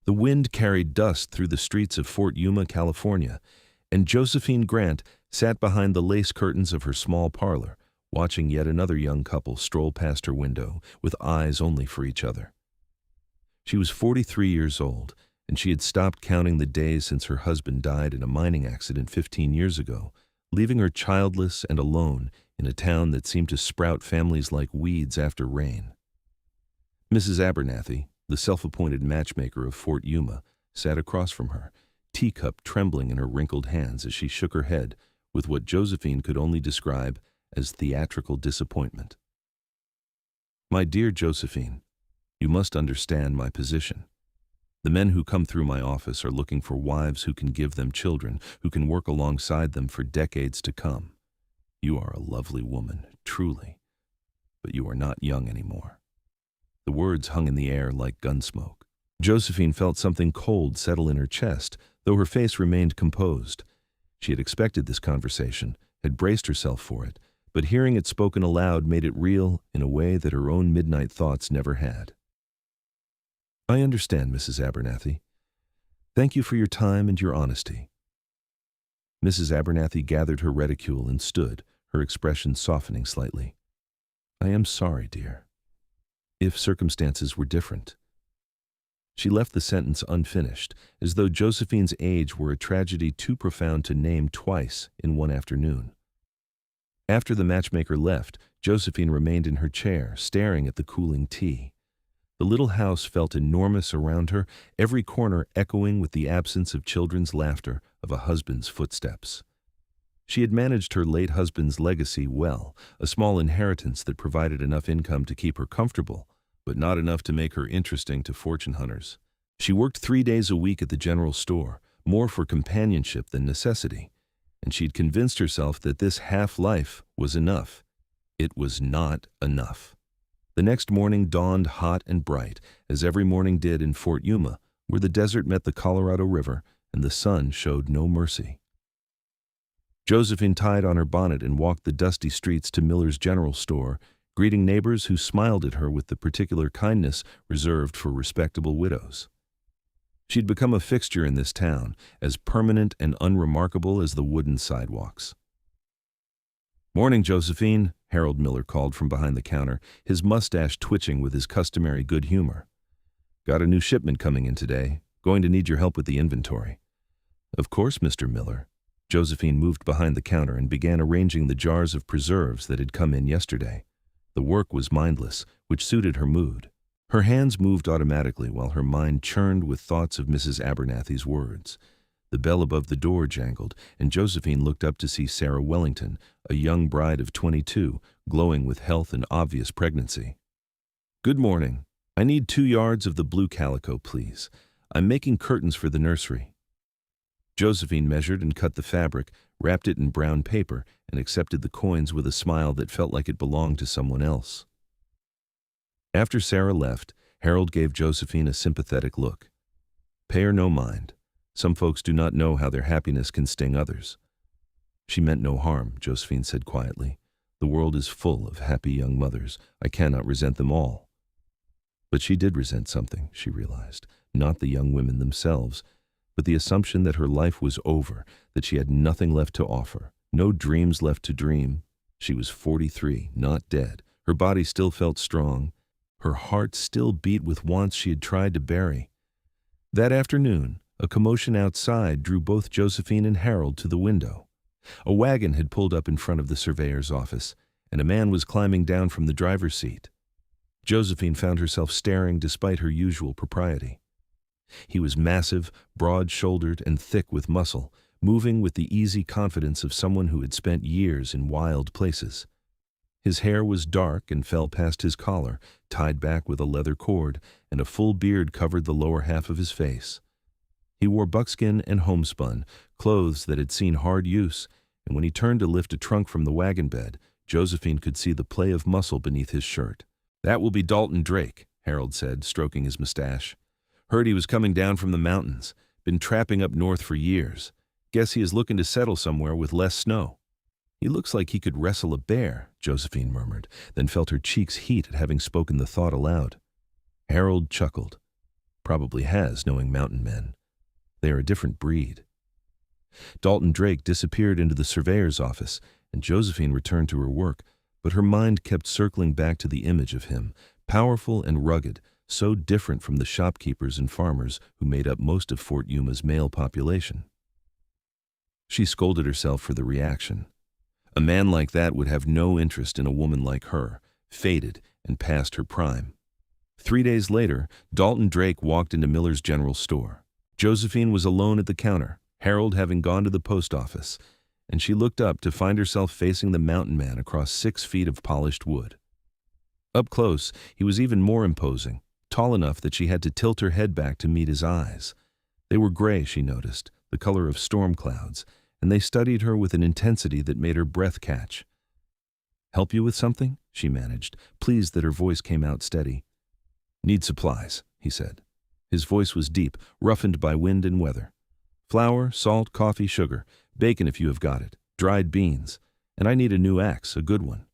The wind carried dust through the streets of Fort Yuma, California, and Josephine Grant sat behind the lace curtains of her small parlor, watching yet another young couple stroll past her window with eyes only for each other. She was 43 years old, and she had stopped counting the days since her husband died in a mining accident 15 years ago, leaving her childless and alone in a town that seemed to sprout families like weeds after rain. Mrs. Abernathy, the self-appointed matchmaker of Fort Yuma, sat across from her, teacup trembling in her wrinkled hands as she shook her head with what Josephine could only describe as theatrical disappointment. "My dear Josephine, you must understand my position. The men who come through my office are looking for wives who can give them children, who can work alongside them for decades to come. You are a lovely woman, truly, but you are not young anymore." The words hung in the air like gunsmoke. Josephine felt something cold settle in her chest, though her face remained composed. She had expected this conversation, had braced herself for it, but hearing it spoken aloud made it real in a way that her own midnight thoughts never had. "I understand, Mrs. Abernathy. Thank you for your time and your honesty." Mrs. Abernathy gathered her reticule and stood, her expression softening slightly. "I am sorry, dear. If circumstances were different." She left the sentence unfinished, as though Josephine's age were a tragedy too profound to name twice in one afternoon. After the matchmaker left, Josephine remained in her chair, staring at the cooling tea. The little house felt enormous around her, every corner echoing with the absence of children's laughter, of a husband's footsteps. She had managed her late husband's legacy well, a small inheritance that provided enough income to keep her comfortable, but not enough to make her interesting to fortune hunters. She worked 3 days a week at the general store, more for companionship than necessity, and she'd convinced herself that this half-life was enough. It was not enough. The next morning dawned hot and bright, as every morning did in Fort Yuma, where the desert met the Colorado River and the sun showed no mercy. Josephine tied on her bonnet and walked the dusty streets to Miller's General Store, greeting neighbors who smiled at her with the particular kindness reserved for respectable widows. She'd become a fixture in this town, as permanent and unremarkable as the wooden sidewalks. "Morning, Josephine," Harold Miller called from behind the counter, his mustache twitching with his customary good humor. "Got a new shipment coming in today. Going to need your help with the inventory." "Of course, Mr. Miller." Josephine moved behind the counter and began arranging the jars of preserves that had come in yesterday. The work was mindless, which suited her mood. Her hands moved automatically while her mind churned with thoughts of Mrs. Abernathy's words. The bell above the door jangled, and Josephine looked up to see Sarah Wellington, a young bride of 22, glowing with health and obvious pregnancy. "Good morning. I need 2 yards of the blue calico, please. I'm making curtains for the nursery." Josephine measured and cut the fabric, wrapped it in brown paper, and accepted the coins with a smile that felt like it belonged to someone else. After Sarah left, Harold gave Josephine a sympathetic look. "Pay her no mind. Some folks do not know how their happiness can sting others." "She meant no harm," Josephine said quietly. "The world is full of happy young mothers. I cannot resent them all." But she did resent something, she realized, not the young women themselves, but the assumption that her life was over, that she had nothing left to offer, no dreams left to dream. She was 43, not dead. Her body still felt strong. Her heart still beat with wants she had tried to bury. That afternoon, a commotion outside drew both Josephine and Harold to the window. A wagon had pulled up in front of the surveyor's office, and a man was climbing down from the driver's seat. Josephine found herself staring despite her usual propriety. He was massive, broad-shouldered, and thick with muscle, moving with the easy confidence of someone who had spent years in wild places. His hair was dark and fell past his collar, tied back with a leather cord, and a full beard covered the lower half of his face. He wore buckskin and homespun, clothes that had seen hard use, and when he turned to lift a trunk from the wagon bed, Josephine could see the play of muscle beneath his shirt. "That will be Dalton Drake," Harold said, stroking his mustache. "Heard he was coming down from the mountains. Been trapping up north for years. Guess he is looking to settle somewhere with less snow." "He looks like he could wrestle a bear," Josephine murmured, then felt her cheeks heat at having spoken the thought aloud. Harold chuckled. Probably has, knowing mountain men. They are a different breed. Dalton Drake disappeared into the surveyor's office, and Josephine returned to her work, but her mind kept circling back to the image of him, powerful and rugged, so different from the shopkeepers and farmers who made up most of Fort Yuma's male population. She scolded herself for the reaction. A man like that would have no interest in a woman like her, faded and past her prime. 3 days later, Dalton Drake walked into Miller's General Store. Josephine was alone at the counter, Harold having gone to the post office, and she looked up to find herself facing the mountain man across 6 feet of polished wood. Up close, he was even more imposing, tall enough that she had to tilt her head back to meet his eyes. They were gray, she noticed, the color of storm clouds, and they studied her with an intensity that made her breath catch. "Help you with something?" she managed, pleased that her voice came out steady. "Need supplies," he said. His voice was deep, roughened by wind and weather. "Flour, salt, coffee, sugar, bacon if you have got it, dried beans, and I need a new axe, a good one."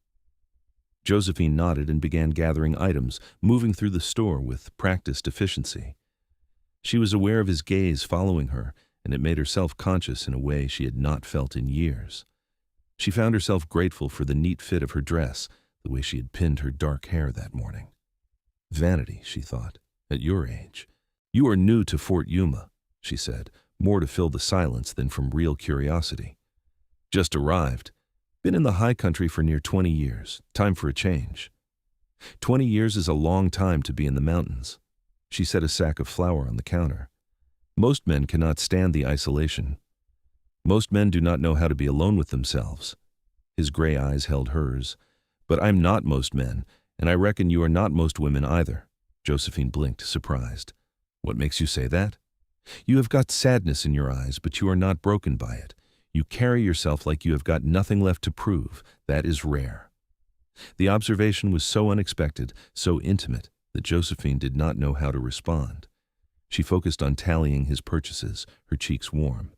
Josephine nodded and began gathering items, moving through the store with practiced efficiency. She was aware of his gaze following her, and it made her self-conscious in a way she had not felt in years. She found herself grateful for the neat fit of her dress, the way she had pinned her dark hair that morning. Vanity, she thought, at your age. "You are new to Fort Yuma," she said, more to fill the silence than from real curiosity. "Just arrived. Been in the high country for near 20 years. Time for a change." 20 years is a long time to be in the mountains. She set a sack of flour on the counter. Most men cannot stand the isolation. Most men do not know how to be alone with themselves. His gray eyes held hers. "But I'm not most men, and I reckon you are not most women either." Josephine blinked, surprised. "What makes you say that?" "You have got sadness in your eyes, but you are not broken by it. You carry yourself like you have got nothing left to prove. That is rare." The observation was so unexpected, so intimate, that Josephine did not know how to respond. She focused on tallying his purchases, her cheeks warm.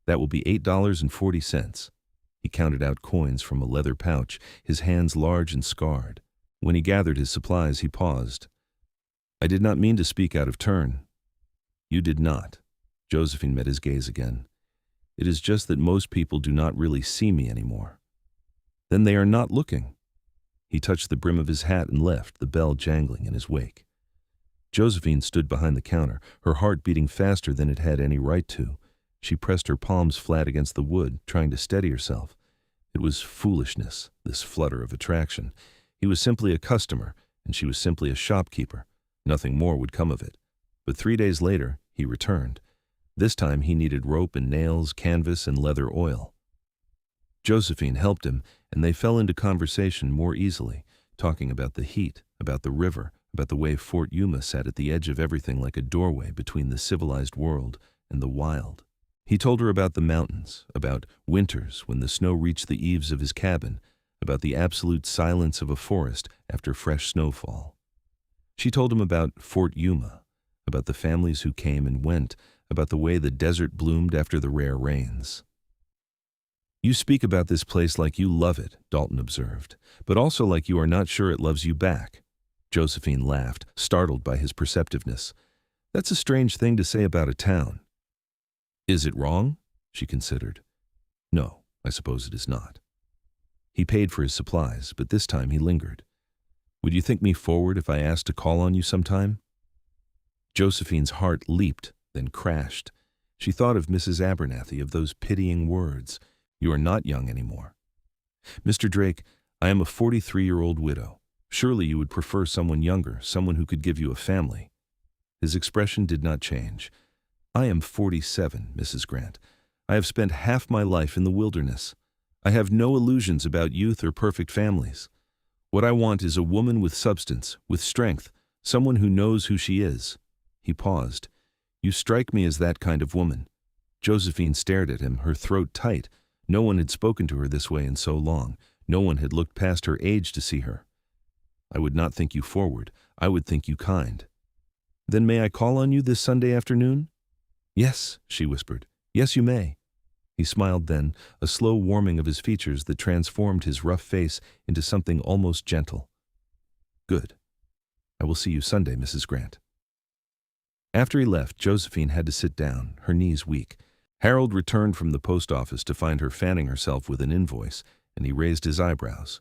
"That will be $8.40. He counted out coins from a leather pouch, his hands large and scarred. When he gathered his supplies, he paused. "I did not mean to speak out of turn." "You did not." Josephine met his gaze again. "It is just that most people do not really see me anymore." "Then they are not looking." He touched the brim of his hat and left, the bell jangling in his wake. Josephine stood behind the counter, her heart beating faster than it had any right to. She pressed her palms flat against the wood, trying to steady herself. It was foolishness, this flutter of attraction. He was simply a customer, and she was simply a shopkeeper. Nothing more would come of it. But 3 days later, he returned. This time he needed rope and nails, canvas, and leather oil. Josephine helped him, and they fell into conversation more easily, talking about the heat, about the river, about the way Fort Yuma sat at the edge of everything like a doorway between the civilized world and the wild. He told her about the mountains, about winters when the snow reached the eaves of his cabin, about the absolute silence of a forest after fresh snowfall. She told him about Fort Yuma, about the families who came and went, about the way the desert bloomed after the rare rains. "You speak about this place like you love it," Dalton observed, "but also like you are not sure it loves you back." Josephine laughed, startled by his perceptiveness. "That's a strange thing to say about a town." "Is it wrong?" she considered. "No, I suppose it is not." He paid for his supplies, but this time he lingered. "Would you think me forward if I asked to call on you sometime?" Josephine's heart leaped, then crashed. She thought of Mrs. Abernathy, of those pitying words. "You are not young anymore." "Mr. Drake, I am a 43-year-old widow. Surely you would prefer someone younger, someone who could give you a family." His expression did not change. "I am 47, Mrs. Grant. I have spent half my life in the wilderness. I have no illusions about youth or perfect families. What I want is a woman with substance, with strength, someone who knows who she is." He paused. "You strike me as that kind of woman." Josephine stared at him, her throat tight. No one had spoken to her this way in so long. No one had looked past her age to see her. "I would not think you forward. I would think you kind." "Then may I call on you this Sunday afternoon?" "Yes," she whispered. "Yes, you may." He smiled then, a slow warming of his features that transformed his rough face into something almost gentle. "Good. I will see you Sunday, Mrs. Grant." After he left, Josephine had to sit down, her knees weak. Harold returned from the post office to find her fanning herself with an invoice, and he raised his eyebrows.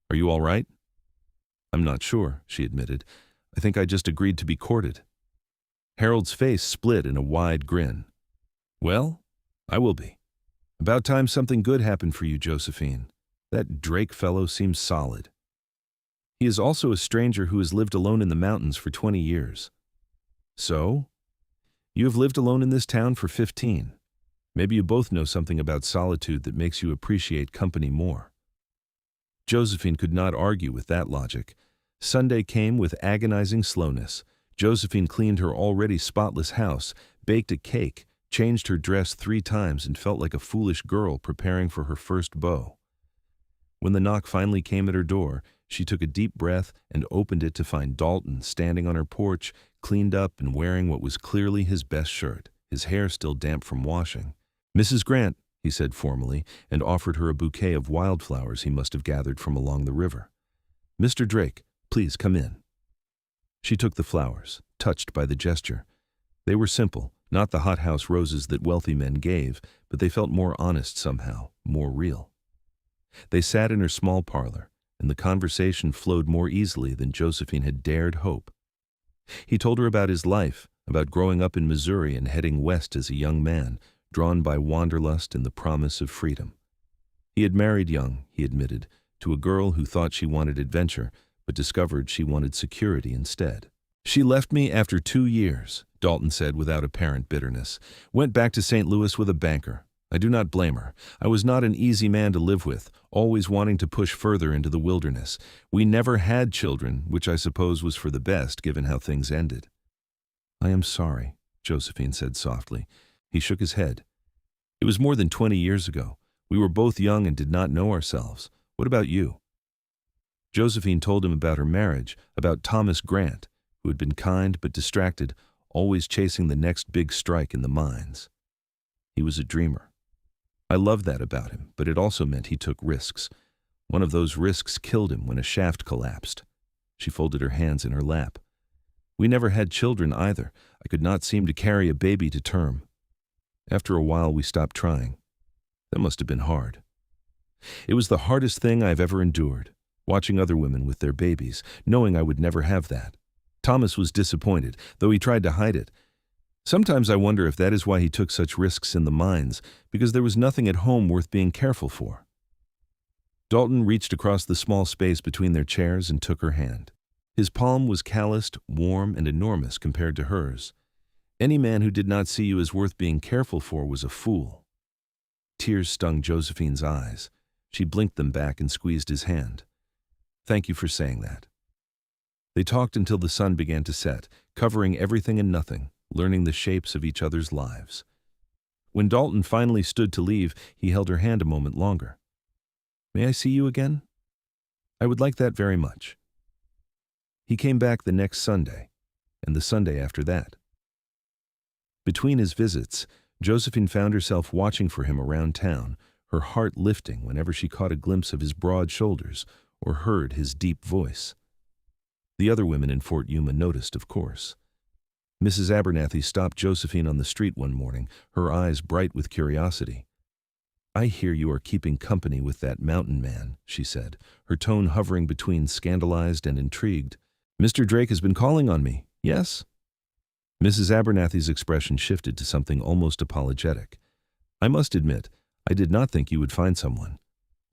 "Are you all right?" "I'm not sure," she admitted. "I think I just agreed to be courted." Harold's face split in a wide grin. "Well, I will be. About time something good happened for you, Josephine. That Drake fellow seems solid. He is also a stranger who has lived alone in the mountains for 20 years. So? You have lived alone in this town for 15. Maybe you both know something about solitude that makes you appreciate company more." Josephine could not argue with that logic. Sunday came with agonizing slowness. Josephine cleaned her already spotless house, baked a cake, changed her dress 3 times, and felt like a foolish girl preparing for her first beau. When the knock finally came at her door, she took a deep breath and opened it to find Dalton standing on her porch, cleaned up and wearing what was clearly his best shirt, his hair still damp from washing. "Mrs. Grant," he said formally, and offered her a bouquet of wildflowers he must have gathered from along the river. "Mr. Drake, please come in." She took the flowers, touched by the gesture. They were simple, not the hothouse roses that wealthy men gave, but they felt more honest somehow, more real. They sat in her small parlor, and the conversation flowed more easily than Josephine had dared hope. He told her about his life, about growing up in Missouri and heading west as a young man, drawn by wanderlust and the promise of freedom. He had married young, he admitted, to a girl who thought she wanted adventure, but discovered she wanted security instead. "She left me after 2 years, Dalton said without apparent bitterness. "Went back to St. Louis with a banker. I do not blame her. I was not an easy man to live with, always wanting to push further into the wilderness. We never had children, which I suppose was for the best given how things ended." "I am sorry," Josephine said softly. He shook his head. "It was more than 20 years ago. We were both young and did not know ourselves. What about you?" Josephine told him about her marriage, about Thomas Grant, who had been kind but distracted, always chasing the next big strike in the mines. He was a dreamer. I loved that about him, but it also meant he took risks. One of those risks killed him when a shaft collapsed. She folded her hands in her lap. "We never had children either. I could not seem to carry a baby to term. After a while, we stopped trying. That must have been hard. It was the hardest thing I've ever endured, watching other women with their babies, knowing I would never have that. Thomas was disappointed, though he tried to hide it. Sometimes I wonder if that is why he took such risks in the mines, because there was nothing at home worth being careful for." Dalton reached across the small space between their chairs and took her hand. His palm was calloused, warm, and enormous compared to hers. Any man who did not see you as worth being careful for was a fool. Tears stung Josephine's eyes. She blinked them back and squeezed his hand. "Thank you for saying that." They talked until the sun began to set, covering everything and nothing, learning the shapes of each other's lives. When Dalton finally stood to leave, he held her hand a moment longer. "May I see you again?" "I would like that very much." He came back the next Sunday, and the Sunday after that. Between his visits, Josephine found herself watching for him around town, her heart lifting whenever she caught a glimpse of his broad shoulders or heard his deep voice. The other women in Fort Yuma noticed, of course. Mrs. Abernathy stopped Josephine on the street one morning, her eyes bright with curiosity. "I hear you are keeping company with that mountain man," she said, her tone hovering between scandalized and intrigued. "Mr. Drake has been calling on me, yes?" Mrs. Abernathy's expression shifted to something almost apologetic. "I must admit, I did not think you would find someone.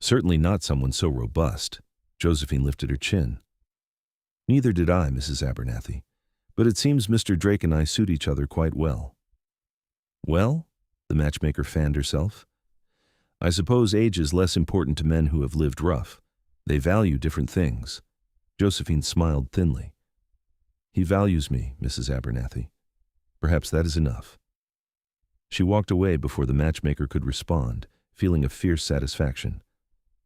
Certainly not someone so robust." Josephine lifted her chin. "Neither did I, Mrs. Abernathy. But it seems Mr. Drake and I suit each other quite well." "Well?" The matchmaker fanned herself. "I suppose age is less important to men who have lived rough. They value different things." Josephine smiled thinly. "He values me, Mrs. Abernathy. Perhaps that is enough." She walked away before the matchmaker could respond, feeling a fierce satisfaction.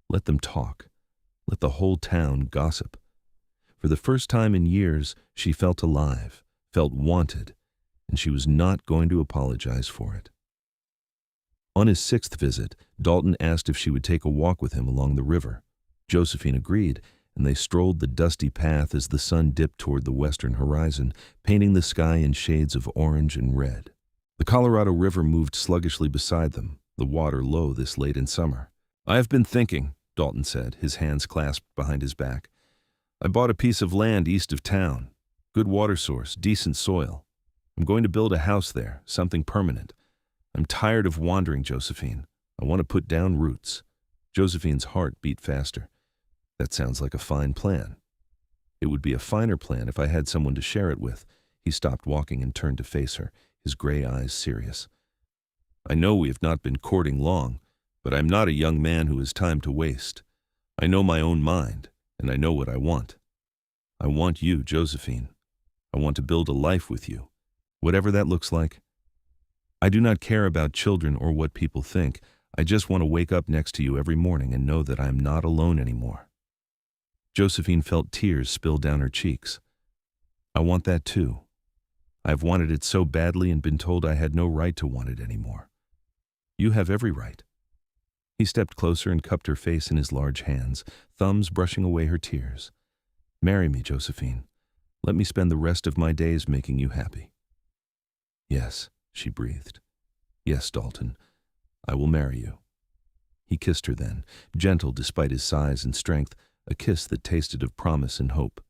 Let them talk. Let the whole town gossip. For the first time in years, she felt alive, felt wanted, and she was not going to apologize for it. On his 6th visit, Dalton asked if she would take a walk with him along the river. Josephine agreed, and they strolled the dusty path as the sun dipped toward the western horizon, painting the sky in shades of orange and red. The Colorado River moved sluggishly beside them, the water low this late in summer. "I have been thinking," Dalton said, his hands clasped behind his back. "I bought a piece of land east of town. Good water source, decent soil. I'm going to build a house there, something permanent. I'm tired of wandering, Josephine. I want to put down roots." Josephine's heart beat faster. "That sounds like a fine plan." "It would be a finer plan if I had someone to share it with." He stopped walking and turned to face her, his gray eyes serious. "I know we have not been courting long, but I'm not a young man who has time to waste. I know my own mind, and I know what I want. I want you, Josephine. I want to build a life with you, whatever that looks like. I do not care about children or what people think. I just want to wake up next to you every morning and know that I am not alone anymore." Josephine felt tears spill down her cheeks. "I want that too. I've wanted it so badly and been told I had no right to want it anymore. You have every right." He stepped closer and cupped her face in his large hands, thumbs brushing away her tears. "Marry me, Josephine. Let me spend the rest of my days making you happy." "Yes," she breathed. "Yes, Dalton, I will marry you." He kissed her then, gentle despite his size and strength, a kiss that tasted of promise and hope.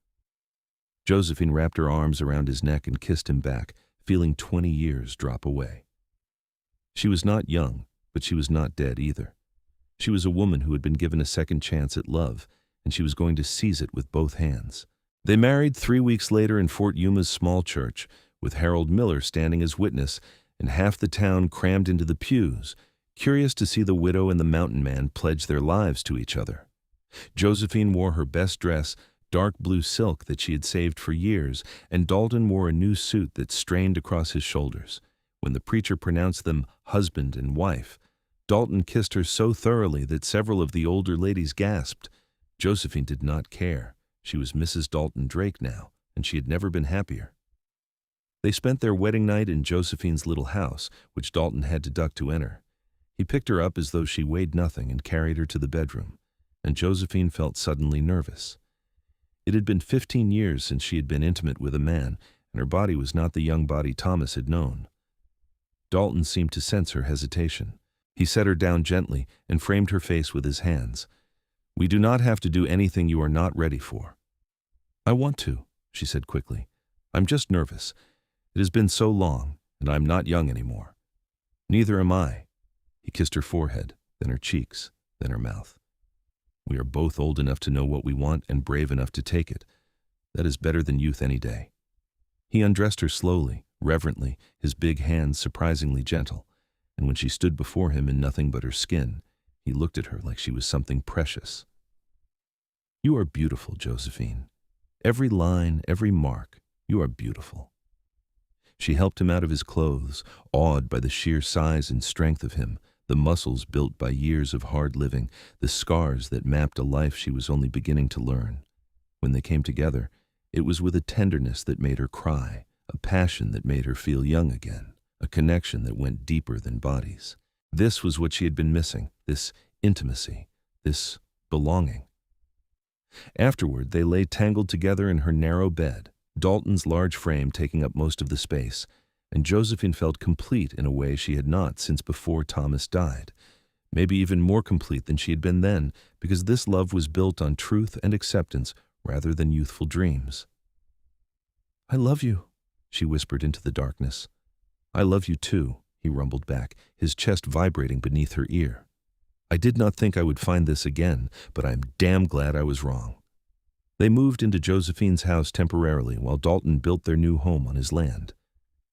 Josephine wrapped her arms around his neck and kissed him back, feeling 20 years drop away. She was not young, but she was not dead either. She was a woman who had been given a second chance at love, and she was going to seize it with both hands. They married 3 weeks later in Fort Yuma's small church, with Harold Miller standing as witness, and half the town crammed into the pews, curious to see the widow and the mountain man pledge their lives to each other. Josephine wore her best dress, dark blue silk that she had saved for years, and Dalton wore a new suit that strained across his shoulders. When the preacher pronounced them husband and wife, Dalton kissed her so thoroughly that several of the older ladies gasped. Josephine did not care. She was Mrs. Dalton Drake now, and she had never been happier. They spent their wedding night in Josephine's little house, which Dalton had to duck to enter. He picked her up as though she weighed nothing and carried her to the bedroom, and Josephine felt suddenly nervous. It had been 15 years since she had been intimate with a man, and her body was not the young body Thomas had known. Dalton seemed to sense her hesitation. He set her down gently and framed her face with his hands. "We do not have to do anything you are not ready for." "I want to," she said quickly. "I'm just nervous. It has been so long, and I'm not young anymore." "Neither am I." He kissed her forehead, then her cheeks, then her mouth. "We are both old enough to know what we want and brave enough to take it. That is better than youth any day." He undressed her slowly, reverently, his big hands surprisingly gentle, and when she stood before him in nothing but her skin, he looked at her like she was something precious. "You are beautiful, Josephine. Every line, every mark, you are beautiful." She helped him out of his clothes, awed by the sheer size and strength of him, the muscles built by years of hard living, the scars that mapped a life she was only beginning to learn. When they came together, it was with a tenderness that made her cry, a passion that made her feel young again, a connection that went deeper than bodies. This was what she had been missing, this intimacy, this belonging. Afterward, they lay tangled together in her narrow bed, Dalton's large frame taking up most of the space, and Josephine felt complete in a way she had not since before Thomas died, maybe even more complete than she had been then, because this love was built on truth and acceptance rather than youthful dreams. "I love you," she whispered into the darkness. "I love you too," he rumbled back, his chest vibrating beneath her ear. "I did not think I would find this again, but I'm damn glad I was wrong." They moved into Josephine's house temporarily while Dalton built their new home on his land.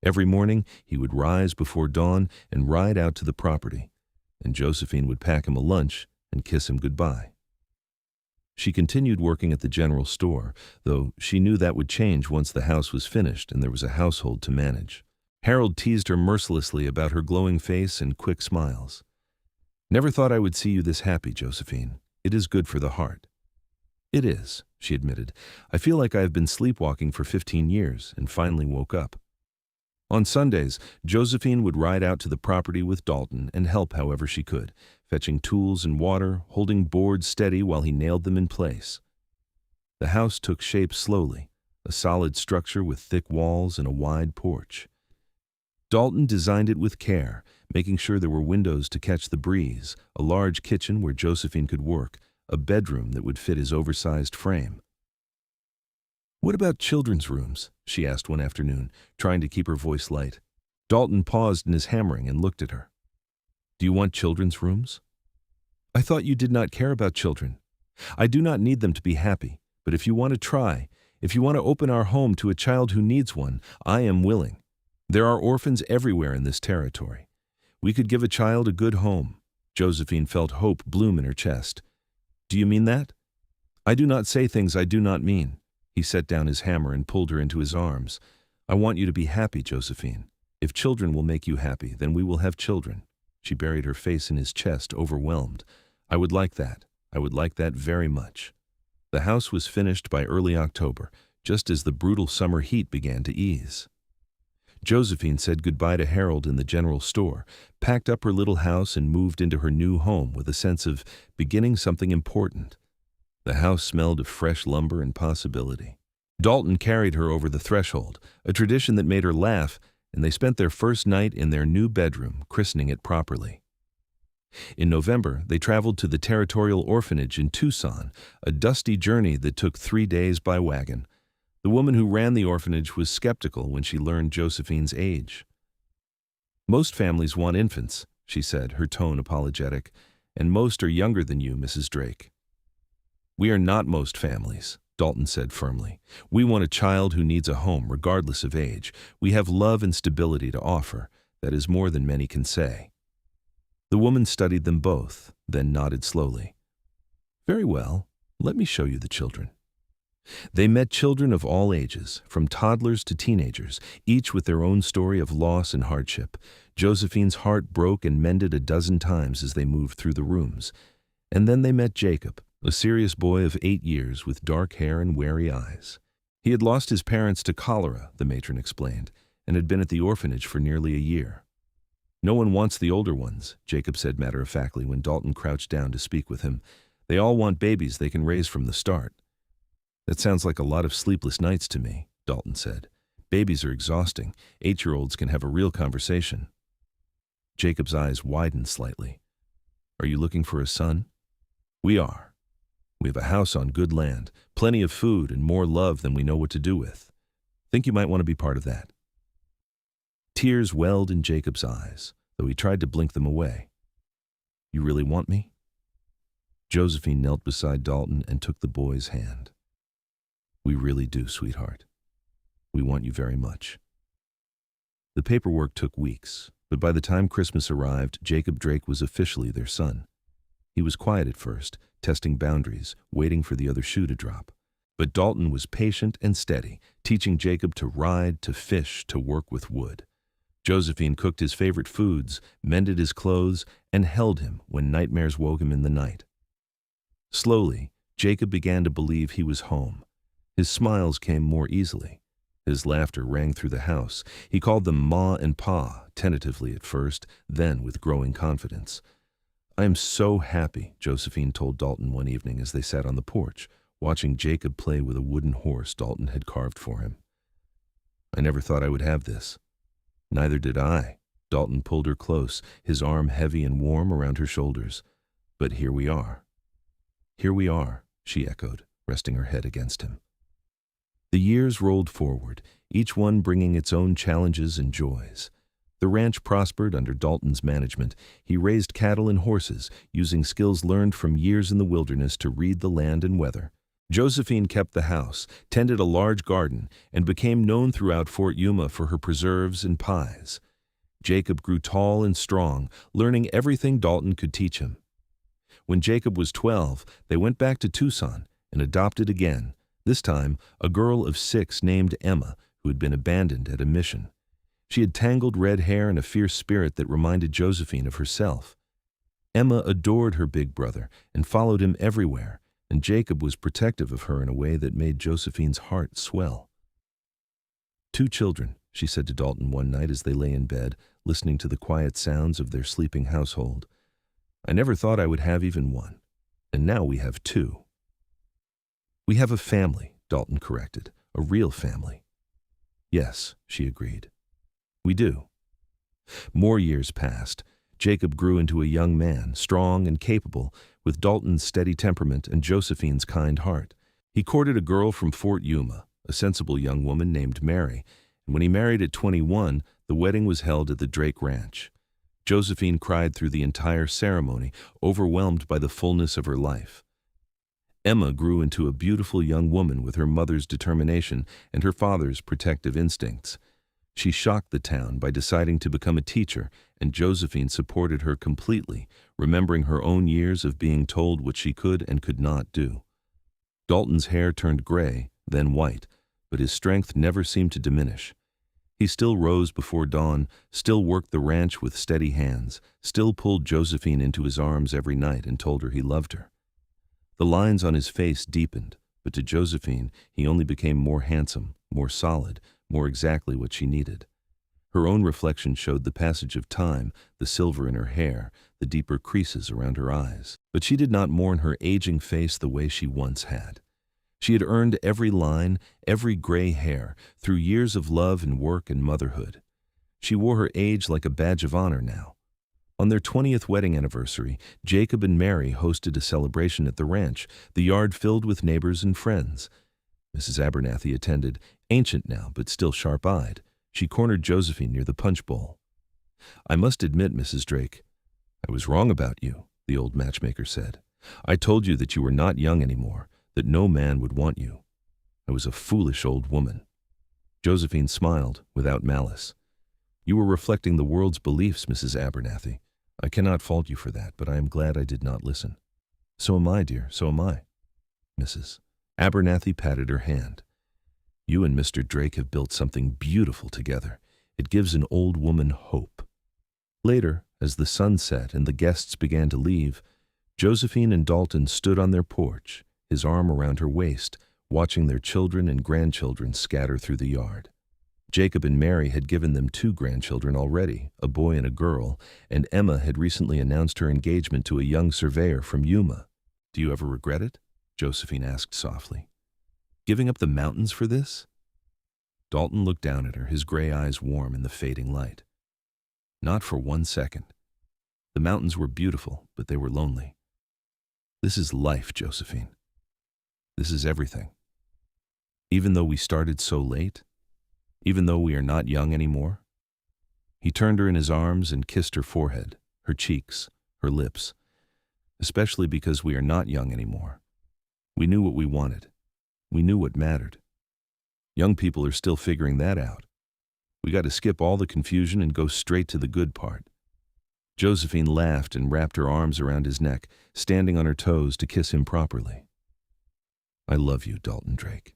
Every morning, he would rise before dawn and ride out to the property, and Josephine would pack him a lunch and kiss him goodbye. She continued working at the general store, though she knew that would change once the house was finished and there was a household to manage. Harold teased her mercilessly about her glowing face and quick smiles. "Never thought I would see you this happy, Josephine. It is good for the heart." "It is," she admitted. "I feel like I have been sleepwalking for 15 years and finally woke up." On Sundays, Josephine would ride out to the property with Dalton and help however she could, fetching tools and water, holding boards steady while he nailed them in place. The house took shape slowly, a solid structure with thick walls and a wide porch. Dalton designed it with care, making sure there were windows to catch the breeze, a large kitchen where Josephine could work, a bedroom that would fit his oversized frame. "What about children's rooms?" she asked one afternoon, trying to keep her voice light. Dalton paused in his hammering and looked at her. "Do you want children's rooms?" "I thought you did not care about children. I do not need them to be happy, but if you want to try, if you want to open our home to a child who needs one, I am willing. There are orphans everywhere in this territory. We could give a child a good home." Josephine felt hope bloom in her chest. "Do you mean that?" "I do not say things I do not mean." He set down his hammer and pulled her into his arms. "I want you to be happy, Josephine. If children will make you happy, then we will have children." She buried her face in his chest, overwhelmed. "I would like that. I would like that very much." The house was finished by early October, just as the brutal summer heat began to ease. Josephine said goodbye to Harold in the general store, packed up her little house and moved into her new home with a sense of beginning something important. The house smelled of fresh lumber and possibility. Dalton carried her over the threshold, a tradition that made her laugh, and they spent their first night in their new bedroom, christening it properly. In November, they traveled to the Territorial Orphanage in Tucson, a dusty journey that took 3 days by wagon. The woman who ran the orphanage was skeptical when she learned Josephine's age. "Most families want infants," she said, her tone apologetic, "and most are younger than you, Mrs. Drake." "We are not most families," Dalton said firmly. "We want a child who needs a home, regardless of age. We have love and stability to offer. That is more than many can say." The woman studied them both, then nodded slowly. "Very well, let me show you the children." They met children of all ages, from toddlers to teenagers, each with their own story of loss and hardship. Josephine's heart broke and mended a dozen times as they moved through the rooms. And then they met Jacob, a serious boy of 8 years with dark hair and wary eyes. He had lost his parents to cholera, the matron explained, and had been at the orphanage for nearly a year. "No one wants the older ones," Jacob said matter-of-factly when Dalton crouched down to speak with him. "They all want babies they can raise from the start." "That sounds like a lot of sleepless nights to me," Dalton said. "Babies are exhausting. 8-year-olds can have a real conversation." Jacob's eyes widened slightly. "Are you looking for a son?" "We are. We have a house on good land, plenty of food, and more love than we know what to do with. Think you might want to be part of that." Tears welled in Jacob's eyes, though he tried to blink them away. "You really want me?" Josephine knelt beside Dalton and took the boy's hand. "We really do, sweetheart. We want you very much." The paperwork took weeks, but by the time Christmas arrived, Jacob Drake was officially their son. He was quiet at first, testing boundaries, waiting for the other shoe to drop. But Dalton was patient and steady, teaching Jacob to ride, to fish, to work with wood. Josephine cooked his favorite foods, mended his clothes, and held him when nightmares woke him in the night. Slowly, Jacob began to believe he was home. His smiles came more easily. His laughter rang through the house. He called them Ma and Pa, tentatively at first, then with growing confidence. "I am so happy," Josephine told Dalton one evening as they sat on the porch, watching Jacob play with a wooden horse Dalton had carved for him. "I never thought I would have this." "Neither did I." Dalton pulled her close, his arm heavy and warm around her shoulders. "But here we are." "Here we are," she echoed, resting her head against him. The years rolled forward, each one bringing its own challenges and joys. The ranch prospered under Dalton's management. He raised cattle and horses, using skills learned from years in the wilderness to read the land and weather. Josephine kept the house, tended a large garden, and became known throughout Fort Yuma for her preserves and pies. Jacob grew tall and strong, learning everything Dalton could teach him. When Jacob was 12, they went back to Tucson and adopted again, this time a girl of 6 named Emma, who had been abandoned at a mission. She had tangled red hair and a fierce spirit that reminded Josephine of herself. Emma adored her big brother and followed him everywhere, and Jacob was protective of her in a way that made Josephine's heart swell. "2 children," she said to Dalton one night as they lay in bed, listening to the quiet sounds of their sleeping household. "I never thought I would have even one, and now we have 2. "We have a family," Dalton corrected. "A real family." "Yes," she agreed. "We do." More years passed. Jacob grew into a young man, strong and capable, with Dalton's steady temperament and Josephine's kind heart. He courted a girl from Fort Yuma, a sensible young woman named Mary, and when he married at 21, the wedding was held at the Drake Ranch. Josephine cried through the entire ceremony, overwhelmed by the fullness of her life. Emma grew into a beautiful young woman with her mother's determination and her father's protective instincts. She shocked the town by deciding to become a teacher, and Josephine supported her completely, remembering her own years of being told what she could and could not do. Dalton's hair turned gray, then white, but his strength never seemed to diminish. He still rose before dawn, still worked the ranch with steady hands, still pulled Josephine into his arms every night and told her he loved her. The lines on his face deepened, but to Josephine he only became more handsome, more solid, more exactly what she needed. Her own reflection showed the passage of time, the silver in her hair, the deeper creases around her eyes. But she did not mourn her aging face the way she once had. She had earned every line, every gray hair, through years of love and work and motherhood. She wore her age like a badge of honor now. On their 20th wedding anniversary, Jacob and Mary hosted a celebration at the ranch, the yard filled with neighbors and friends. Mrs. Abernathy attended, ancient now but still sharp-eyed. She cornered Josephine near the punch bowl. "I must admit, Mrs. Drake, I was wrong about you," the old matchmaker said. "I told you that you were not young anymore, that no man would want you. I was a foolish old woman." Josephine smiled, without malice. "You were reflecting the world's beliefs, Mrs. Abernathy. I cannot fault you for that, but I am glad I did not listen." "So am I, dear, so am I." Mrs. Abernathy patted her hand. "You and Mr. Drake have built something beautiful together. It gives an old woman hope." Later, as the sun set and the guests began to leave, Josephine and Dalton stood on their porch, his arm around her waist, watching their children and grandchildren scatter through the yard. Jacob and Mary had given them 2 grandchildren already, a boy and a girl, and Emma had recently announced her engagement to a young surveyor from Yuma. "Do you ever regret it?" Josephine asked softly. "Giving up the mountains for this?" Dalton looked down at her, his gray eyes warm in the fading light. "Not for 1 second. The mountains were beautiful, but they were lonely. This is life, Josephine. This is everything. Even though we started so late, even though we are not young anymore." He turned her in his arms and kissed her forehead, her cheeks, her lips. "Especially because we are not young anymore. We knew what we wanted. We knew what mattered. Young people are still figuring that out. We got to skip all the confusion and go straight to the good part." Josephine laughed and wrapped her arms around his neck, standing on her toes to kiss him properly. "I love you, Dalton Drake.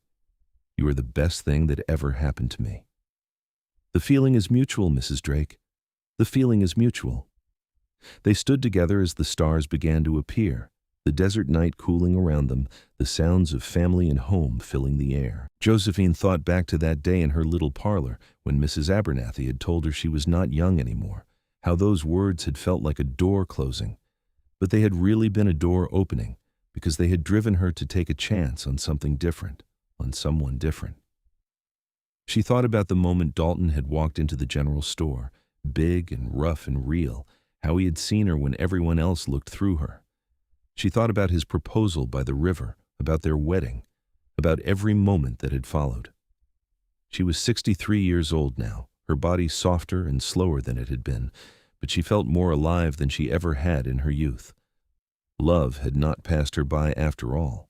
You are the best thing that ever happened to me." "The feeling is mutual, Mrs. Drake. The feeling is mutual." They stood together as the stars began to appear, the desert night cooling around them, the sounds of family and home filling the air. Josephine thought back to that day in her little parlor when Mrs. Abernathy had told her she was not young anymore, how those words had felt like a door closing, but they had really been a door opening, because they had driven her to take a chance on something different, on someone different. She thought about the moment Dalton had walked into the general store, big and rough and real, how he had seen her when everyone else looked through her. She thought about his proposal by the river, about their wedding, about every moment that had followed. She was 63 years old now, her body softer and slower than it had been, but she felt more alive than she ever had in her youth. Love had not passed her by after all.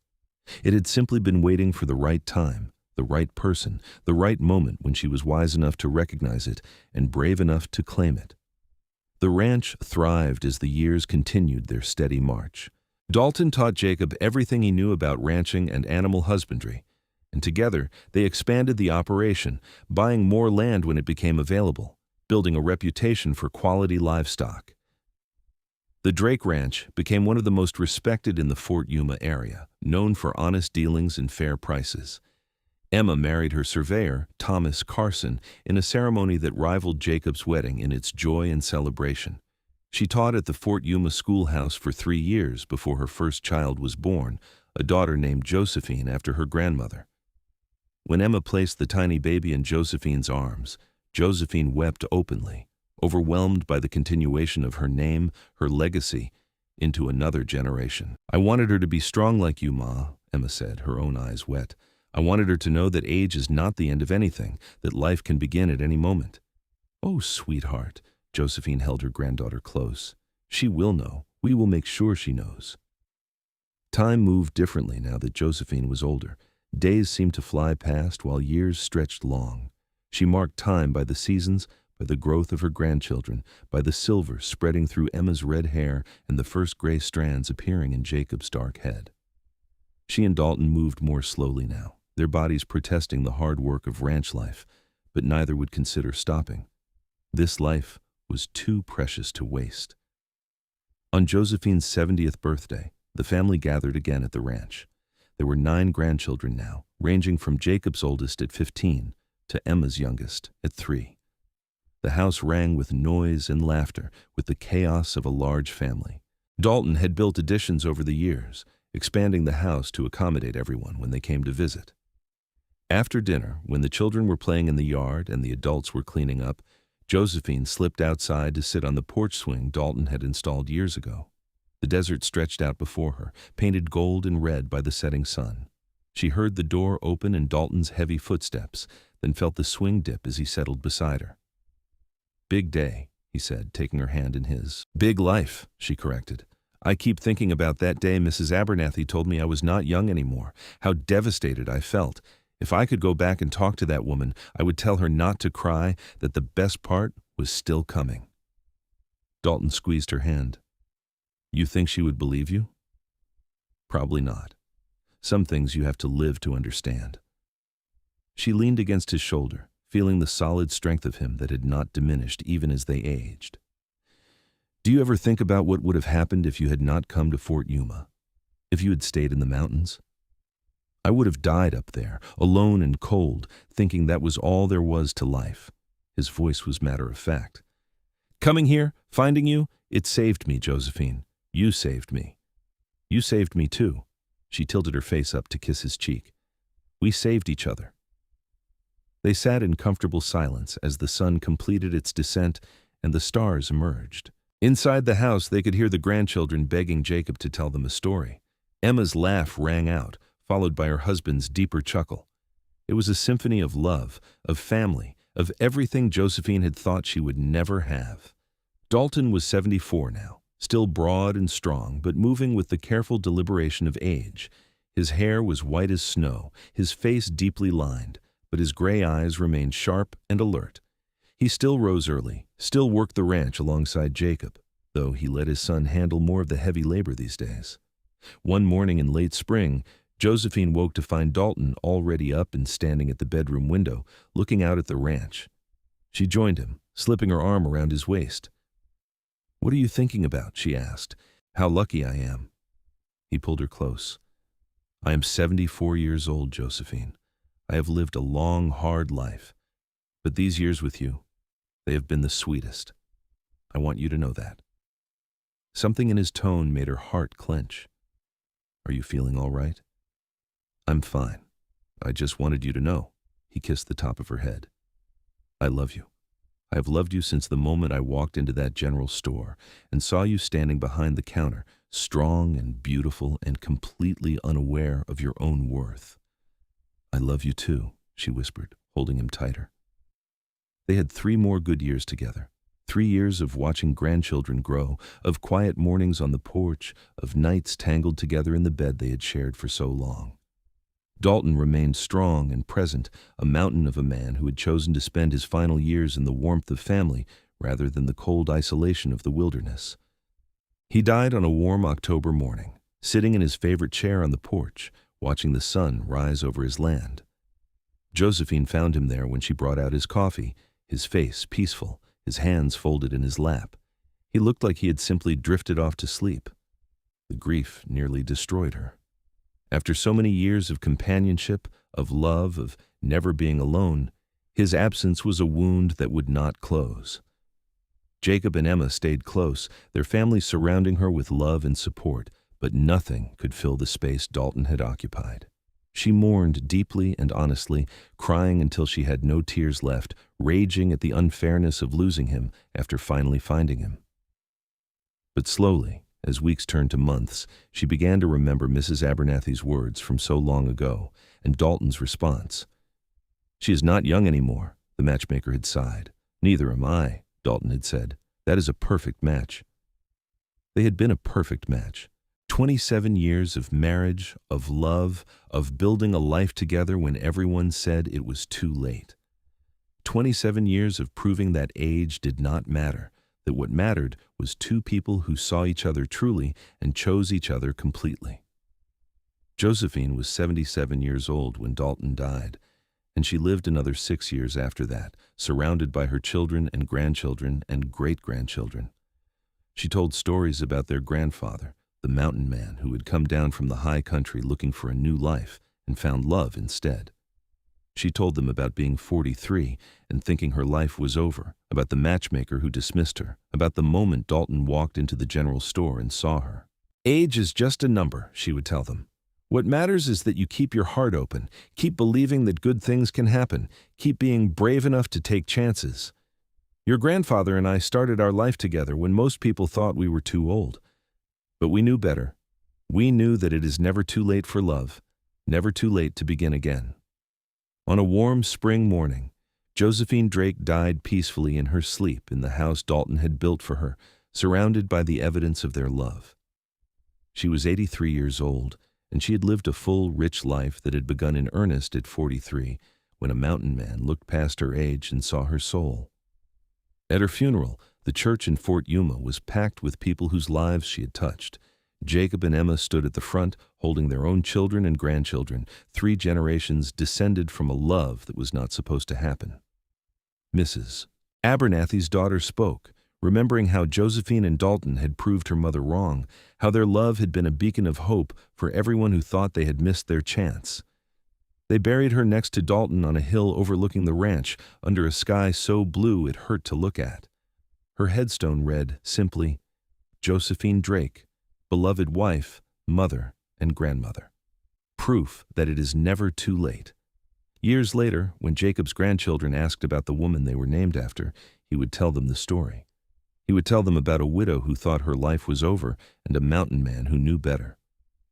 It had simply been waiting for the right time, the right person, the right moment when she was wise enough to recognize it and brave enough to claim it. The ranch thrived as the years continued their steady march. Dalton taught Jacob everything he knew about ranching and animal husbandry, and together they expanded the operation, buying more land when it became available, building a reputation for quality livestock. The Drake Ranch became one of the most respected in the Fort Yuma area, known for honest dealings and fair prices. Emma married her surveyor, Thomas Carson, in a ceremony that rivaled Jacob's wedding in its joy and celebration. She taught at the Fort Yuma schoolhouse for 3 years before her first child was born, a daughter named Josephine after her grandmother. When Emma placed the tiny baby in Josephine's arms, Josephine wept openly, overwhelmed by the continuation of her name, her legacy, into another generation. "I wanted her to be strong like you, Ma," Emma said, her own eyes wet. "I wanted her to know that age is not the end of anything, that life can begin at any moment." "Oh, sweetheart," Josephine held her granddaughter close. "She will know. We will make sure she knows." Time moved differently now that Josephine was older. Days seemed to fly past while years stretched long. She marked time by the seasons, by the growth of her grandchildren, by the silver spreading through Emma's red hair and the first gray strands appearing in Jacob's dark head. She and Dalton moved more slowly now, their bodies protesting the hard work of ranch life, but neither would consider stopping. This life was too precious to waste. On Josephine's 70th birthday, the family gathered again at the ranch. There were 9 grandchildren now, ranging from Jacob's oldest at 15 to Emma's youngest at 3. The house rang with noise and laughter, with the chaos of a large family. Dalton had built additions over the years, expanding the house to accommodate everyone when they came to visit. After dinner, when the children were playing in the yard and the adults were cleaning up, Josephine slipped outside to sit on the porch swing Dalton had installed years ago. The desert stretched out before her, painted gold and red by the setting sun. She heard the door open and Dalton's heavy footsteps, then felt the swing dip as he settled beside her. "Big day," he said, taking her hand in his. "Big life," she corrected. "I keep thinking about that day Mrs. Abernathy told me I was not young anymore, how devastated I felt. If I could go back and talk to that woman, I would tell her not to cry, that the best part was still coming." Dalton squeezed her hand. "You think she would believe you?" "Probably not. Some things you have to live to understand." She leaned against his shoulder, feeling the solid strength of him that had not diminished even as they aged. "Do you ever think about what would have happened if you had not come to Fort Yuma? If you had stayed in the mountains? I would have died up there, alone and cold, thinking that was all there was to life." His voice was matter-of-fact. "Coming here, finding you, it saved me, Josephine. You saved me. You saved me too." She tilted her face up to kiss his cheek. "We saved each other." They sat in comfortable silence as the sun completed its descent and the stars emerged. Inside the house, they could hear the grandchildren begging Jacob to tell them a story. Emma's laugh rang out, followed by her husband's deeper chuckle. It was a symphony of love, of family, of everything Josephine had thought she would never have. Dalton was 74 now, still broad and strong, but moving with the careful deliberation of age. His hair was white as snow, his face deeply lined, but his gray eyes remained sharp and alert. He still rose early, still worked the ranch alongside Jacob, though he let his son handle more of the heavy labor these days. One morning in late spring, Josephine woke to find Dalton already up and standing at the bedroom window, looking out at the ranch. She joined him, slipping her arm around his waist. "What are you thinking about?" she asked. "How lucky I am." He pulled her close. "I am 74 years old, Josephine. I have lived a long, hard life. But these years with you, they have been the sweetest. I want you to know that." Something in his tone made her heart clench. "Are you feeling all right?" "I'm fine. I just wanted you to know." He kissed the top of her head. "I love you. I have loved you since the moment I walked into that general store and saw you standing behind the counter, strong and beautiful and completely unaware of your own worth." "I love you too," she whispered, holding him tighter. They had 3 more good years together. 3 years of watching grandchildren grow, of quiet mornings on the porch, of nights tangled together in the bed they had shared for so long. Dalton remained strong and present, a mountain of a man who had chosen to spend his final years in the warmth of family rather than the cold isolation of the wilderness. He died on a warm October morning, sitting in his favorite chair on the porch, watching the sun rise over his land. Josephine found him there when she brought out his coffee, his face peaceful, his hands folded in his lap. He looked like he had simply drifted off to sleep. The grief nearly destroyed her. After so many years of companionship, of love, of never being alone, his absence was a wound that would not close. Jacob and Emma stayed close, their families surrounding her with love and support, but nothing could fill the space Dalton had occupied. She mourned deeply and honestly, crying until she had no tears left, raging at the unfairness of losing him after finally finding him. But slowly, as weeks turned to months, she began to remember Mrs. Abernathy's words from so long ago, and Dalton's response. "She is not young anymore," the matchmaker had sighed. "Neither am I," Dalton had said. "That is a perfect match." They had been a perfect match. 27 years of marriage, of love, of building a life together when everyone said it was too late. 27 years of proving that age did not matter, that what mattered was two people who saw each other truly and chose each other completely. Josephine was 77 years old when Dalton died, and she lived another 6 years after that, surrounded by her children and grandchildren and great-grandchildren. She told stories about their grandfather, the mountain man who had come down from the high country looking for a new life and found love instead. She told them about being 43 and thinking her life was over, about the matchmaker who dismissed her, about the moment Dalton walked into the general store and saw her. "Age is just a number," she would tell them. "What matters is that you keep your heart open, keep believing that good things can happen, keep being brave enough to take chances. Your grandfather and I started our life together when most people thought we were too old. But we knew better. We knew that it is never too late for love, never too late to begin again." On a warm spring morning, Josephine Drake died peacefully in her sleep in the house Dalton had built for her, surrounded by the evidence of their love. She was 83 years old, and she had lived a full, rich life that had begun in earnest at 43, when a mountain man looked past her age and saw her soul. At her funeral, the church in Fort Yuma was packed with people whose lives she had touched. Jacob and Emma stood at the front, holding their own children and grandchildren, 3 generations descended from a love that was not supposed to happen. Mrs. Abernathy's daughter spoke, remembering how Josephine and Dalton had proved her mother wrong, how their love had been a beacon of hope for everyone who thought they had missed their chance. They buried her next to Dalton on a hill overlooking the ranch, under a sky so blue it hurt to look at. Her headstone read simply, "Josephine Drake, beloved wife, mother, and grandmother." Proof that it is never too late. Years later, when Jacob's grandchildren asked about the woman they were named after, he would tell them the story. He would tell them about a widow who thought her life was over and a mountain man who knew better.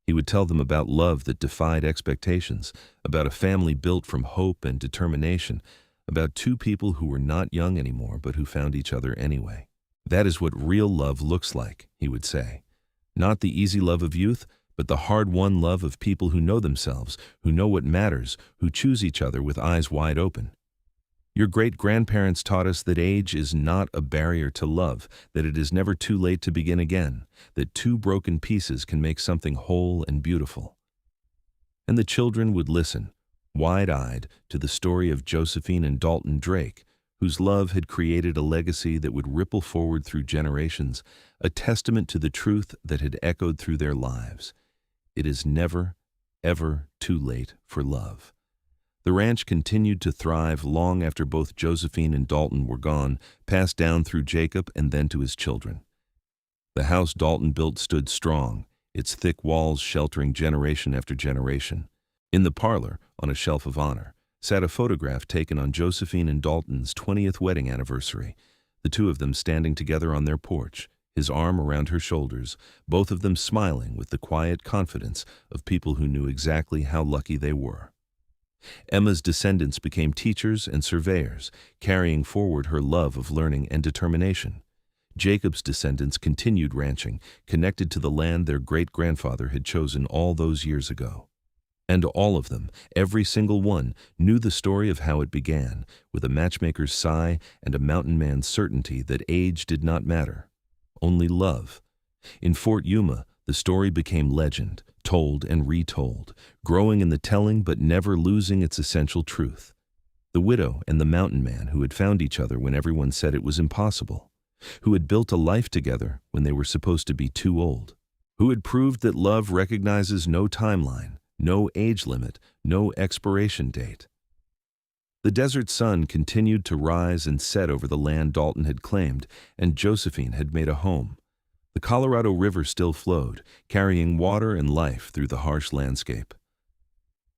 He would tell them about love that defied expectations, about a family built from hope and determination, about 2 people who were not young anymore but who found each other anyway. "That is what real love looks like," he would say. "Not the easy love of youth, but the hard-won love of people who know themselves, who know what matters, who choose each other with eyes wide open. Your great-grandparents taught us that age is not a barrier to love, that it is never too late to begin again, that 2 broken pieces can make something whole and beautiful." And the children would listen, wide-eyed, to the story of Josephine and Dalton Drake, whose love had created a legacy that would ripple forward through generations, a testament to the truth that had echoed through their lives. It is never, ever too late for love. The ranch continued to thrive long after both Josephine and Dalton were gone, passed down through Jacob and then to his children. The house Dalton built stood strong, its thick walls sheltering generation after generation. In the parlor, on a shelf of honor, sat a photograph taken on Josephine and Dalton's 20th wedding anniversary, the 2 of them standing together on their porch, his arm around her shoulders, both of them smiling with the quiet confidence of people who knew exactly how lucky they were. Emma's descendants became teachers and surveyors, carrying forward her love of learning and determination. Jacob's descendants continued ranching, connected to the land their great-grandfather had chosen all those years ago. And all of them, every single one, knew the story of how it began, with a matchmaker's sigh and a mountain man's certainty that age did not matter, only love. In Fort Yuma, the story became legend, told and retold, growing in the telling but never losing its essential truth. The widow and the mountain man who had found each other when everyone said it was impossible, who had built a life together when they were supposed to be too old, who had proved that love recognizes no timeline, no age limit, no expiration date. The desert sun continued to rise and set over the land Dalton had claimed, and Josephine had made a home. The Colorado River still flowed, carrying water and life through the harsh landscape.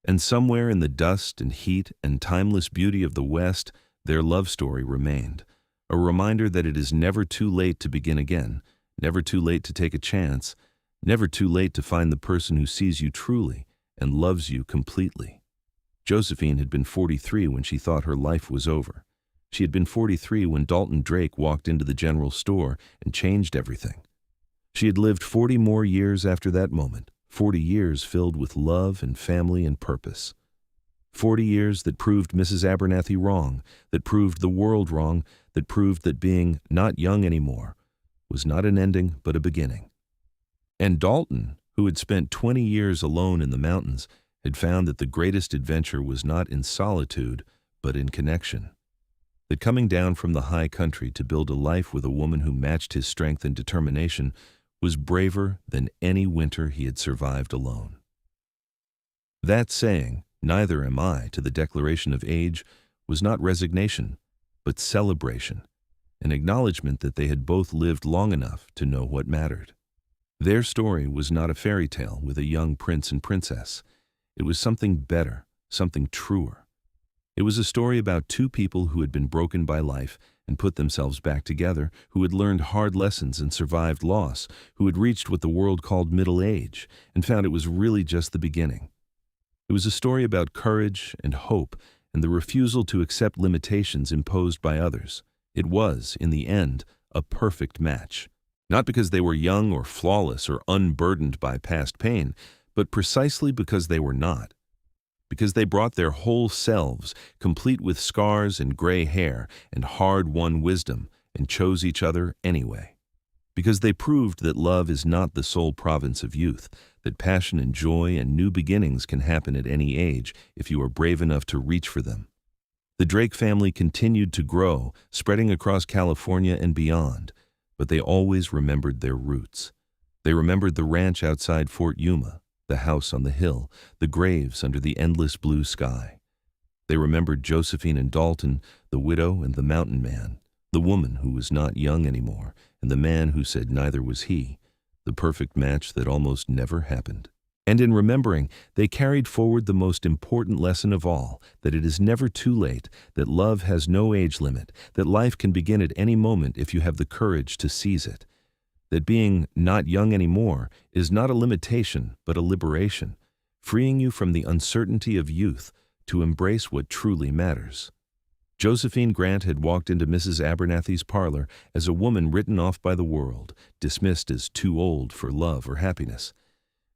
And somewhere in the dust and heat and timeless beauty of the West, their love story remained, a reminder that it is never too late to begin again, never too late to take a chance, never too late to find the person who sees you truly and loves you completely. Josephine had been 43 when she thought her life was over. She had been 43 when Dalton Drake walked into the general store and changed everything. She had lived 40 more years after that moment, 40 years filled with love and family and purpose. 40 years that proved Mrs. Abernathy wrong, that proved the world wrong, that proved that being not young anymore was not an ending but a beginning. And Dalton, who had spent 20 years alone in the mountains, had found that the greatest adventure was not in solitude but in connection. That coming down from the high country to build a life with a woman who matched his strength and determination was braver than any winter he had survived alone. That saying, "Neither am I," to the declaration of age, was not resignation, but celebration, an acknowledgement that they had both lived long enough to know what mattered. Their story was not a fairy tale with a young prince and princess. It was something better, something truer. It was a story about two people who had been broken by life and put themselves back together, who had learned hard lessons and survived loss, who had reached what the world called middle age and found it was really just the beginning. It was a story about courage and hope and the refusal to accept limitations imposed by others. It was, in the end, a perfect match. Not because they were young or flawless or unburdened by past pain, but precisely because they were not. Because they brought their whole selves, complete with scars and gray hair and hard-won wisdom, and chose each other anyway. Because they proved that love is not the sole province of youth, that passion and joy and new beginnings can happen at any age if you are brave enough to reach for them. The Drake family continued to grow, spreading across California and beyond, but they always remembered their roots. They remembered the ranch outside Fort Yuma, the house on the hill, the graves under the endless blue sky. They remembered Josephine and Dalton, the widow and the mountain man, the woman who was not young anymore, and the man who said neither was he, the perfect match that almost never happened. And in remembering, they carried forward the most important lesson of all, that it is never too late, that love has no age limit, that life can begin at any moment if you have the courage to seize it. That being not young anymore is not a limitation but a liberation, freeing you from the uncertainty of youth to embrace what truly matters. Josephine Grant had walked into Mrs. Abernathy's parlor as a woman written off by the world, dismissed as too old for love or happiness.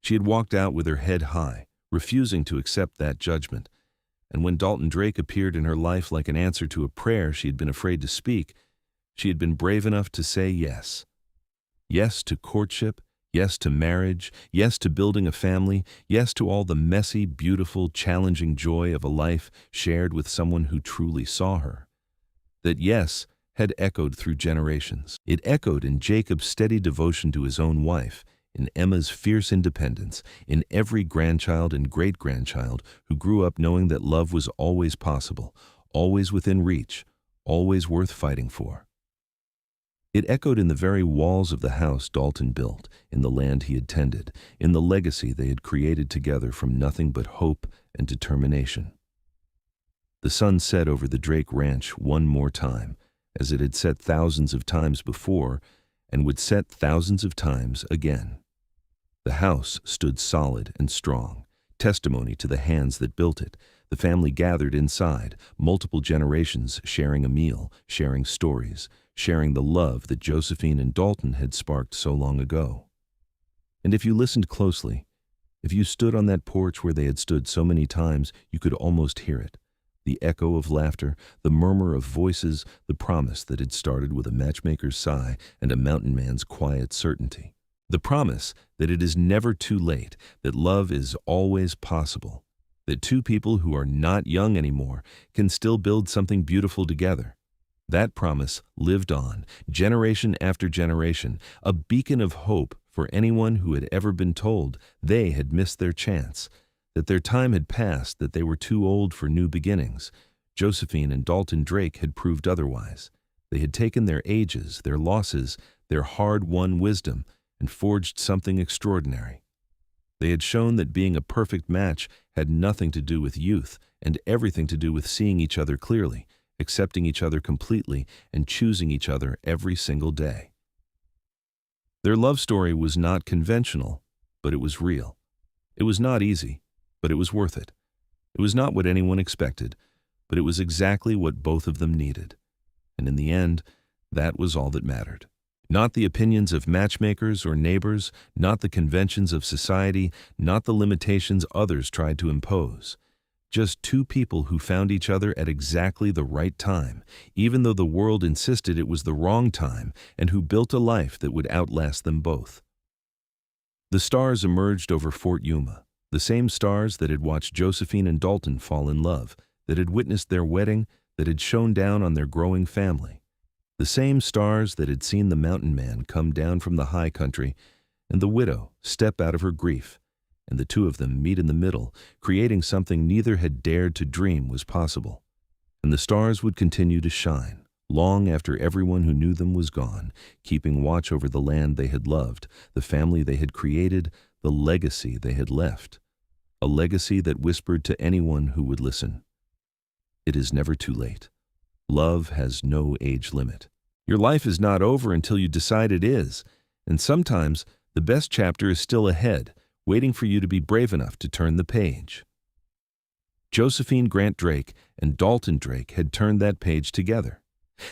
She had walked out with her head high, refusing to accept that judgment. And when Dalton Drake appeared in her life like an answer to a prayer she had been afraid to speak, she had been brave enough to say yes. Yes to courtship, yes to marriage, yes to building a family, yes to all the messy, beautiful, challenging joy of a life shared with someone who truly saw her. That yes had echoed through generations. It echoed in Jacob's steady devotion to his own wife, in Emma's fierce independence, in every grandchild and great-grandchild who grew up knowing that love was always possible, always within reach, always worth fighting for. It echoed in the very walls of the house Dalton built, in the land he had tended, in the legacy they had created together from nothing but hope and determination. The sun set over the Drake Ranch one more time, as it had set thousands of times before, and would set thousands of times again. The house stood solid and strong, testimony to the hands that built it. The family gathered inside, multiple generations sharing a meal, sharing stories, sharing the love that Josephine and Dalton had sparked so long ago. And if you listened closely, if you stood on that porch where they had stood so many times, you could almost hear it. The echo of laughter, the murmur of voices, the promise that had started with a matchmaker's sigh and a mountain man's quiet certainty. The promise that it is never too late, that love is always possible, that two people who are not young anymore can still build something beautiful together. That promise lived on, generation after generation, a beacon of hope for anyone who had ever been told they had missed their chance, that their time had passed, that they were too old for new beginnings. Josephine and Dalton Drake had proved otherwise. They had taken their ages, their losses, their hard-won wisdom, and forged something extraordinary. They had shown that being a perfect match had nothing to do with youth and everything to do with seeing each other clearly, accepting each other completely, and choosing each other every single day. Their love story was not conventional, but it was real. It was not easy, but it was worth it. It was not what anyone expected, but it was exactly what both of them needed. And in the end, that was all that mattered. Not the opinions of matchmakers or neighbors, not the conventions of society, not the limitations others tried to impose. Just two people who found each other at exactly the right time, even though the world insisted it was the wrong time, and who built a life that would outlast them both. The stars emerged over Fort Yuma, the same stars that had watched Josephine and Dalton fall in love, that had witnessed their wedding, that had shone down on their growing family. The same stars that had seen the mountain man come down from the high country and the widow step out of her grief, and the two of them meet in the middle, creating something neither had dared to dream was possible. And the stars would continue to shine, long after everyone who knew them was gone, keeping watch over the land they had loved, the family they had created, the legacy they had left. A legacy that whispered to anyone who would listen, "It is never too late. Love has no age limit. Your life is not over until you decide it is, and sometimes the best chapter is still ahead, waiting for you to be brave enough to turn the page." Josephine Grant Drake and Dalton Drake had turned that page together.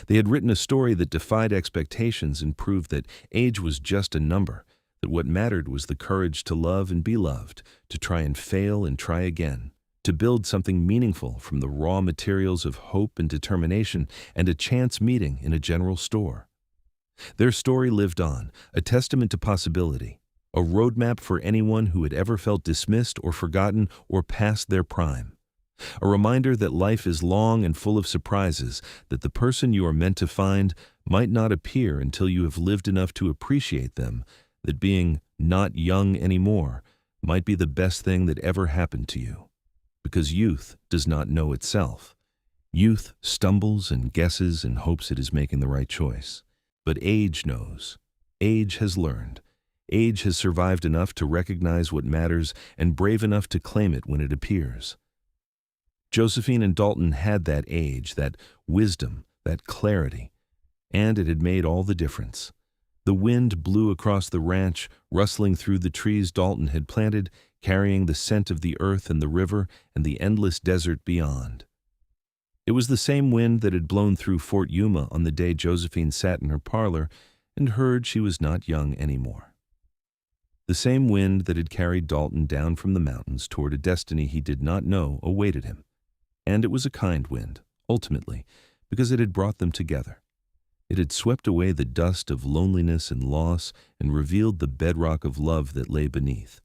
They had written a story that defied expectations and proved that age was just a number, that what mattered was the courage to love and be loved, to try and fail and try again, to build something meaningful from the raw materials of hope and determination and a chance meeting in a general store. Their story lived on, a testament to possibility, a roadmap for anyone who had ever felt dismissed or forgotten or past their prime. A reminder that life is long and full of surprises, that the person you are meant to find might not appear until you have lived enough to appreciate them, that being not young anymore might be the best thing that ever happened to you. Because youth does not know itself. Youth stumbles and guesses and hopes it is making the right choice. But age knows. Age has learned. Age has survived enough to recognize what matters and brave enough to claim it when it appears. Josephine and Dalton had that age, that wisdom, that clarity, and it had made all the difference. The wind blew across the ranch, rustling through the trees Dalton had planted, carrying the scent of the earth and the river and the endless desert beyond. It was the same wind that had blown through Fort Yuma on the day Josephine sat in her parlor and heard she was not young anymore. The same wind that had carried Dalton down from the mountains toward a destiny he did not know awaited him. And it was a kind wind, ultimately, because it had brought them together. It had swept away the dust of loneliness and loss and revealed the bedrock of love that lay beneath.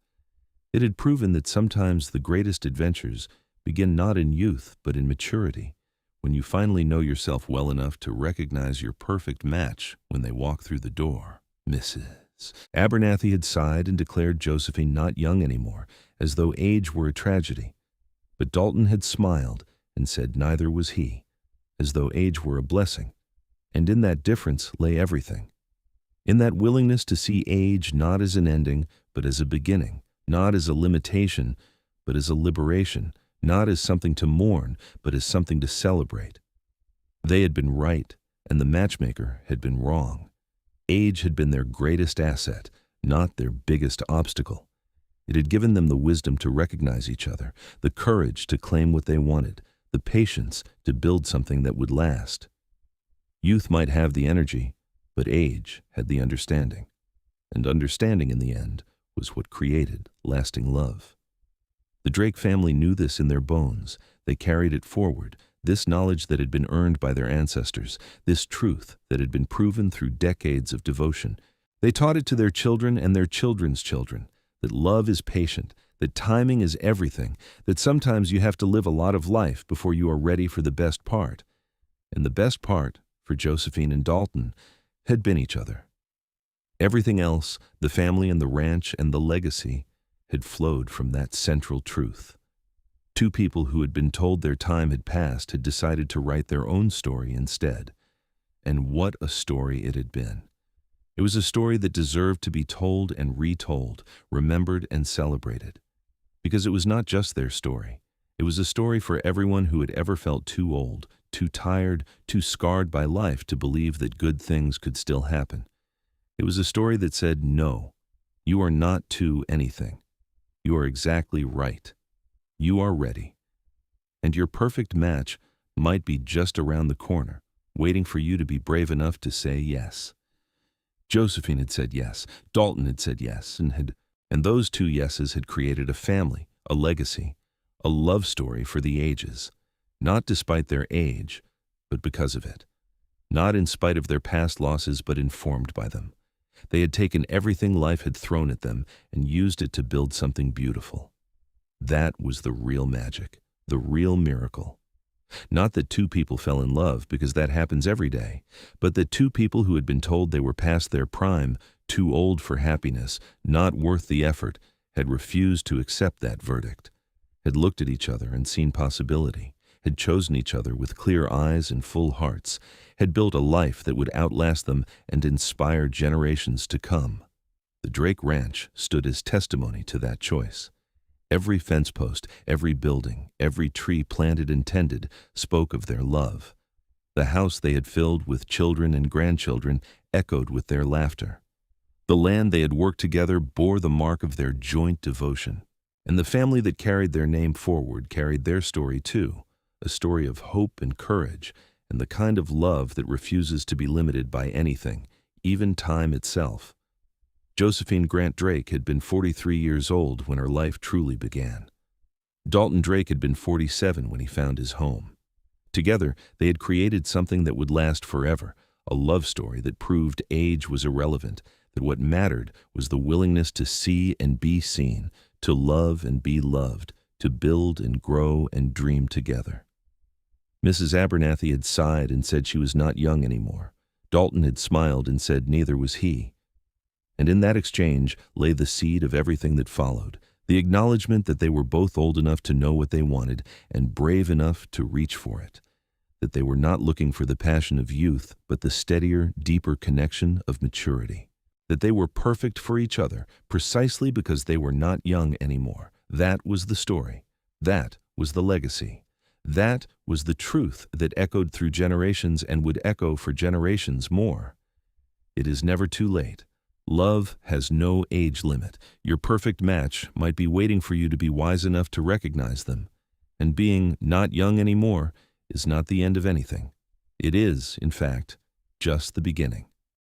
It had proven that sometimes the greatest adventures begin not in youth but in maturity, when you finally know yourself well enough to recognize your perfect match when they walk through the door. Mrs. Abernathy had sighed and declared Josephine not young anymore, as though age were a tragedy. But Dalton had smiled and said neither was he, as though age were a blessing. And in that difference lay everything. In that willingness to see age not as an ending, but as a beginning, not as a limitation, but as a liberation, not as something to mourn, but as something to celebrate. They had been right, and the matchmaker had been wrong. Age had been their greatest asset, not their biggest obstacle. It had given them the wisdom to recognize each other, the courage to claim what they wanted, the patience to build something that would last. Youth might have the energy, but age had the understanding. And understanding, in the end, was what created lasting love. The Drake family knew this in their bones. They carried it forward, this knowledge that had been earned by their ancestors, this truth that had been proven through decades of devotion. They taught it to their children and their children's children, that love is patient, that timing is everything, that sometimes you have to live a lot of life before you are ready for the best part. And the best part, for Josephine and Dalton, had been each other. Everything else, the family and the ranch and the legacy, had flowed from that central truth. Two people who had been told their time had passed had decided to write their own story instead. And what a story it had been. It was a story that deserved to be told and retold, remembered and celebrated. Because it was not just their story. It was a story for everyone who had ever felt too old, too tired, too scarred by life to believe that good things could still happen. It was a story that said, no, you are not too anything. You are exactly right. You are ready. And your perfect match might be just around the corner, waiting for you to be brave enough to say yes. Josephine had said yes, Dalton had said yes, and those two yeses had created a family, a legacy, a love story for the ages, not despite their age, but because of it. Not in spite of their past losses, but informed by them. They had taken everything life had thrown at them and used it to build something beautiful. That was the real magic, the real miracle. Not that two people fell in love, because that happens every day, but that two people who had been told they were past their prime, too old for happiness, not worth the effort, had refused to accept that verdict, had looked at each other and seen possibility, had chosen each other with clear eyes and full hearts, had built a life that would outlast them and inspire generations to come. The Drake Ranch stood as testimony to that choice. Every fence post, every building, every tree planted and tended spoke of their love. The house they had filled with children and grandchildren echoed with their laughter. The land they had worked together bore the mark of their joint devotion. And the family that carried their name forward carried their story too, a story of hope and courage, and the kind of love that refuses to be limited by anything, even time itself. Josephine Grant Drake had been 43 years old when her life truly began. Dalton Drake had been 47 when he found his home. Together, they had created something that would last forever, a love story that proved age was irrelevant, that what mattered was the willingness to see and be seen, to love and be loved, to build and grow and dream together. Mrs. Abernathy had sighed and said she was not young anymore. Dalton had smiled and said neither was he. And in that exchange lay the seed of everything that followed, the acknowledgement that they were both old enough to know what they wanted and brave enough to reach for it, that they were not looking for the passion of youth, but the steadier, deeper connection of maturity, that they were perfect for each other precisely because they were not young anymore. That was the story. That was the legacy. That was the truth that echoed through generations and would echo for generations more. It is never too late. Love has no age limit. Your perfect match might be waiting for you to be wise enough to recognize them. And being not young anymore is not the end of anything. It is, in fact, just the beginning.